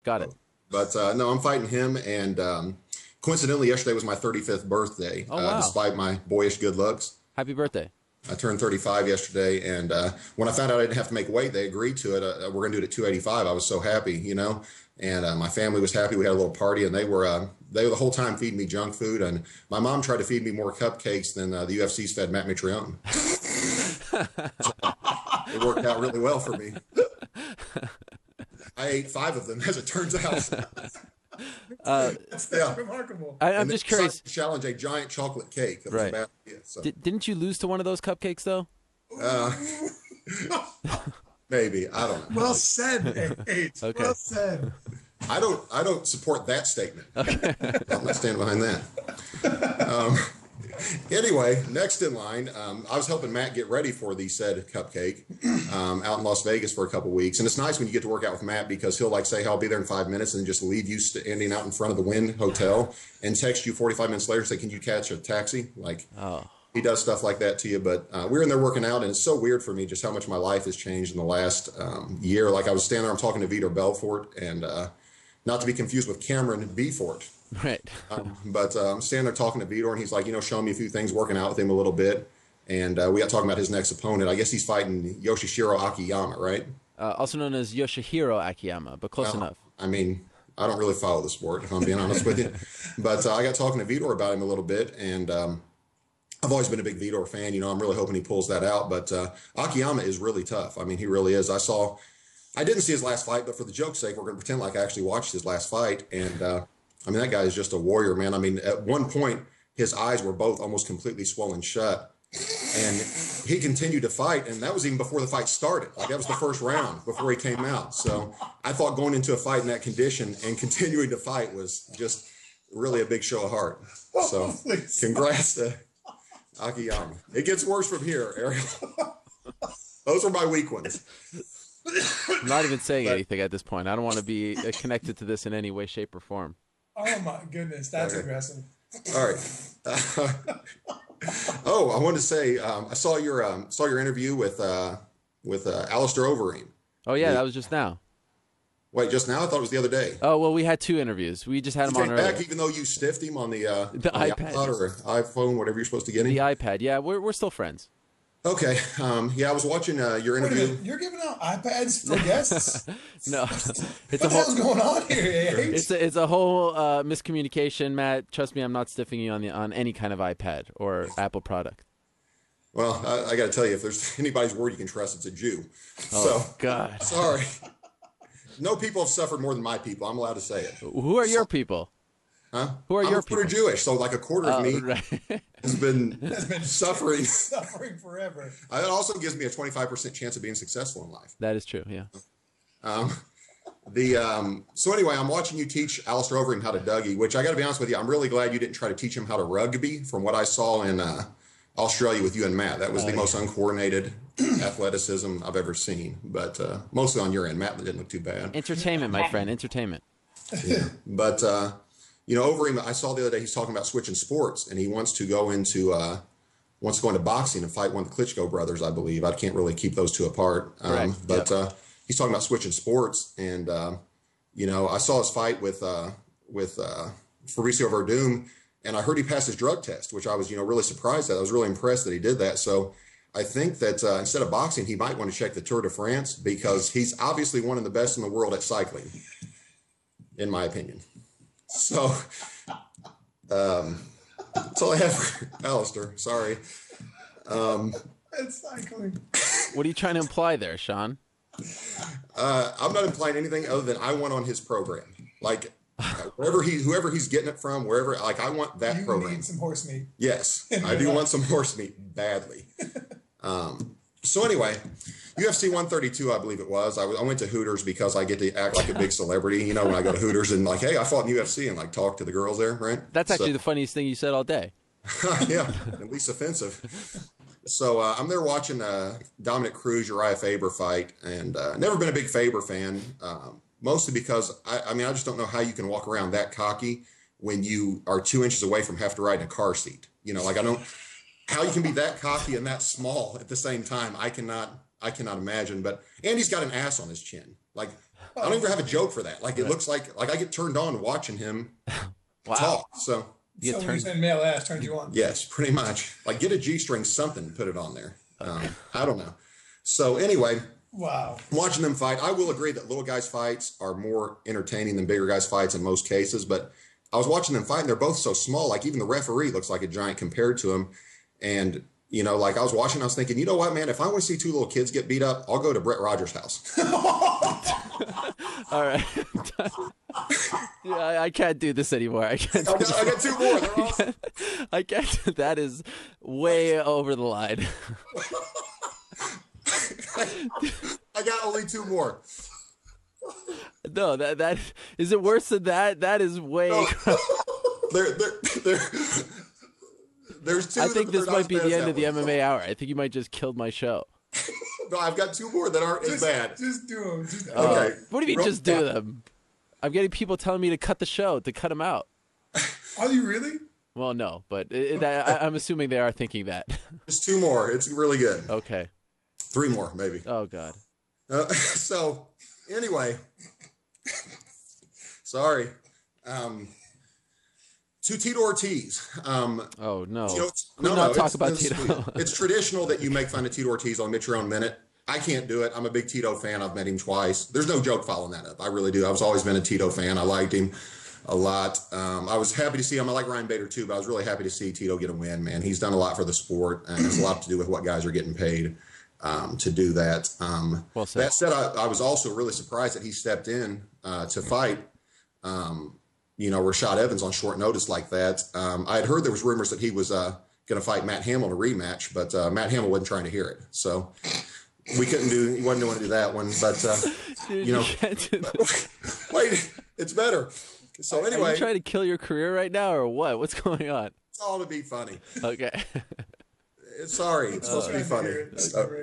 Got it. But no, I'm fighting him, and coincidentally, yesterday was my 35th birthday. Oh, wow. Despite my boyish good looks. Happy birthday. I turned 35 yesterday, and when I found out I didn't have to make weight, they agreed to it. We're going to do it at 285. I was so happy, you know, and my family was happy. We had a little party, and they were the whole time feeding me junk food, and my mom tried to feed me more cupcakes than the UFC's fed Matt Mitrione. It worked out really well for me. I ate 5 of them, as it turns out. That's remarkable. I'm just curious. To challenge a giant chocolate cake. That was Right. a bad idea, so. Didn't you lose to one of those cupcakes though? Maybe, I don't know. Well said, H. Okay. Well said. I don't support that statement. Okay. I'm not standing behind that. Anyway, next in line, I was helping Matt get ready for the said cupcake out in Las Vegas for a couple weeks. And it's nice when you get to work out with Matt because he'll like say, hey, I'll be there in 5 minutes and just leave you standing out in front of the Wynn Hotel and text you 45 minutes later and say, can you catch a taxi? Like, he does stuff like that to you. But we're in there working out, and it's so weird for me just how much my life has changed in the last year. Like I was standing there, I'm talking to Vitor Belfort, and not to be confused with Cameron Beaufort. Right. But I'm standing there talking to Vitor, and he's like, you know, showing me a few things, working out with him a little bit. And we got talking about his next opponent. I guess he's fighting Yoshishiro Akiyama, right? Also known as Yoshihiro Akiyama, but close enough. I mean, I don't really follow the sport, if I'm being honest with you. But I got talking to Vitor about him a little bit, and I've always been a big Vitor fan. You know, I'm really hoping he pulls that out. But Akiyama is really tough. I mean, he really is. I didn't see his last fight, but for the joke's sake, we're going to pretend like I actually watched his last fight. And I mean, that guy is just a warrior, man. I mean, at one point, his eyes were both almost completely swollen shut. And he continued to fight, and that was even before the fight started. Like, that was the first round before he came out. So I thought going into a fight in that condition and continuing to fight was just really a big show of heart. So congrats to Akiyama. It gets worse from here, Ariel. Those are my weak ones. I'm not even saying anything at this point. I don't want to be connected to this in any way, shape, or form. Oh my goodness, that's aggressive. All right. Oh, I wanted to say I saw your interview with Alistair Overeem. Oh yeah, that was just now. Wait, just now? I thought it was the other day. Oh well, we had 2 interviews. We just had him on earlier. Back, even though you stiffed him on the iPad or iPhone, whatever you're supposed to get him. The iPad. Yeah, we're still friends. Okay. Yeah, I was watching your interview. You're giving out iPads for guests? No. What the hell's going on here, It's a whole miscommunication, Matt. Trust me, I'm not stiffing you on any kind of iPad or Apple product. Well, I got to tell you, if there's anybody's word you can trust, it's a Jew. Oh, God. Sorry. No people have suffered more than my people. I'm allowed to say it. Who are your people? Huh? Who are your people? I'm Jewish, so like a quarter of me has been suffering. Suffering forever. It also gives me a 25% chance of being successful in life. That is true, yeah. So anyway, I'm watching you teach Alistair Overeem how to Dougie, which I got to be honest with you, I'm really glad you didn't try to teach him how to rugby from what I saw in Australia with you and Matt. That was the most uncoordinated athleticism I've ever seen, but mostly on your end. Matt didn't look too bad. Entertainment, my friend, entertainment. Yeah. But, you know, Overeem, I saw the other day he's talking about switching sports, and he wants to go into boxing and fight one of the Klitschko brothers, I believe. I can't really keep those two apart. But he's talking about switching sports, and you know, I saw his fight with Fabricio Verdum, and I heard he passed his drug test, which I was, you know, really surprised at. I was really impressed that he did that. So I think that instead of boxing, he might want to check the Tour de France because he's obviously one of the best in the world at cycling, in my opinion. So that's all I have for Alistair. Sorry. It's cycling. What are you trying to imply there, Sean? I'm not implying anything other than I want on his program. Like whoever he's getting it from, wherever. Like I want that program. You need some horse meat. Yes, I do want some horse meat badly. So anyway, UFC 132, I believe it was. I went to Hooters because I get to act like a big celebrity, you know, when I go to Hooters and like, hey, I fought in UFC and like talk to the girls there, right? That's actually the funniest thing you said all day. Yeah, at least offensive. So I'm there watching Dominic Cruz, Uriah Faber fight, and never been a big Faber fan, mostly because, I mean, I just don't know how you can walk around that cocky when you are 2 inches away from have to ride in a car seat. You know, like how you can be that cocky and that small at the same time, I cannot imagine. But and he's got an ass on his chin. Like I don't even have a joke for that. Like, it looks like I get turned on watching him talk. So So when you said male ass turns you on. yes, pretty much. Like, get a G-string, something, put it on there. I don't know. So anyway, Wow. watching them fight, I will agree that little guys' fights are more entertaining than bigger guys' fights in most cases. But I was watching them fight, and they're both so small. Like, even the referee looks like a giant compared to him. And, you know, like, I was watching, I was thinking, you know what, man, if I want to see two little kids get beat up, I'll go to Brett Rogers' house. All right. Yeah, I can't do this anymore. I can't. I got two more. They're awesome. I can't. That is way over the line. I got only two more. No, that is it worse than that? That is way. No. There's two. I think this might be the end of the one. MMA hour. I think you might just killed my show. No, I've got two more that aren't as bad. Just do them. Just, Okay. What do you mean, just do them? I'm getting people telling me to cut the show, to cut them out. Are you really? Well, no, but I'm assuming they are thinking that. Just two more. It's really good. Okay. Three more, maybe. Oh, God. So, anyway, sorry. To Tito Ortiz. Oh, no. You know, Could not talk about Tito. It's traditional that you make fun of Tito Ortiz on Mitrione Minute. I can't do it. I'm a big Tito fan. I've met him twice. There's no joke following that up. I really do. I've always been a Tito fan. I liked him a lot. I was happy to see him. I like Ryan Bader too, but I was really happy to see Tito get a win, man. He's done a lot for the sport, and it's a lot to do with what guys are getting paid to do that. Well said. That said, I was also really surprised that he stepped in to fight Rashad Evans on short notice like that. I had heard there was rumors that he was going to fight Matt Hamill in a rematch, but Matt Hamill wasn't trying to hear it. So we couldn't do, he wasn't going to do that one, but Dude, you know, can't do that. wait, it's better. So Are anyway, you trying to kill your career right now, or what? What's going on? it's all to be funny. Okay. Sorry, it's supposed to be funny. That's So, great.